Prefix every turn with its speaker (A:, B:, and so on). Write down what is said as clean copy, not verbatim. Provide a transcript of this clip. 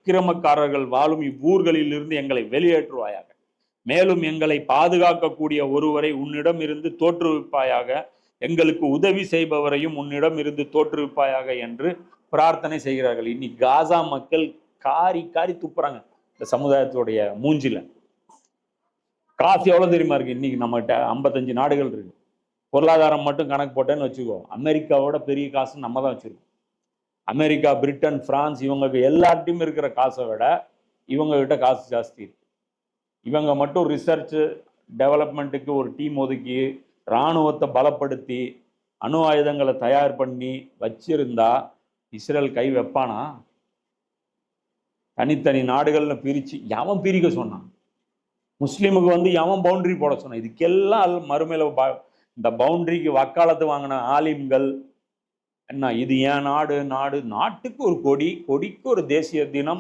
A: அக்கிரமக்காரர்கள் வாழும் இவ்வூர்களில் இருந்து எங்களை வெளியேற்றுவாயாக. மேலும் எங்களை பாதுகாக்கக்கூடிய ஒருவரை உன்னிடம் இருந்து தோற்றுவிப்பாயாக. எங்களுக்கு உதவி செய்பவரையும் உன்னிடம் இருந்து தோற்றுவிப்பாயாக என்று பிரார்த்தனை செய்கிறார்கள். இன்னைக்கு காசா மக்கள் காரி காரி துப்புறாங்க இந்த சமுதாயத்துடைய மூஞ்சில. காசு எவ்வளவு தெரியுமா இருக்கு? இன்னைக்கு நம்மகிட்ட 55 நாடுகள் இருக்கு. பொருளாதாரம் மட்டும் கணக்கு போட்டேன்னு வச்சுக்கோ, அமெரிக்காவோட பெரிய காசு நம்ம தான் வச்சிருக்கோம். அமெரிக்கா, பிரிட்டன், பிரான்ஸ் இவங்களுக்கு எல்லார்ட்டையும் இருக்கிற காசை விட இவங்க கிட்ட காசு ஜாஸ்தி இருக்கு. இவங்க மட்டும் ரிசர்ச் டெவலப்மெண்ட்டுக்கு ஒரு டீம் ஒதுக்கி இராணுவத்தை பலப்படுத்தி அணு ஆயுதங்களை தயார் பண்ணி வச்சிருந்தா இஸ்ரேல் கை வைப்பானா? தனித்தனி நாடுகள்னு பிரிச்சு எவன் பிரிக்க சொன்னான்? முஸ்லீமுக்கு வந்து எவன் பவுண்டரி போட சொன்னான்? இதுக்கெல்லாம் மறுமையில இந்த பவுண்டரிக்கு வக்காலத்து வாங்கின ஆலிம்கள் என்ன, இது ஏன் நாடு, நாட்டுக்கு ஒரு கொடி, கொடிக்கு ஒரு தேசிய தினம்,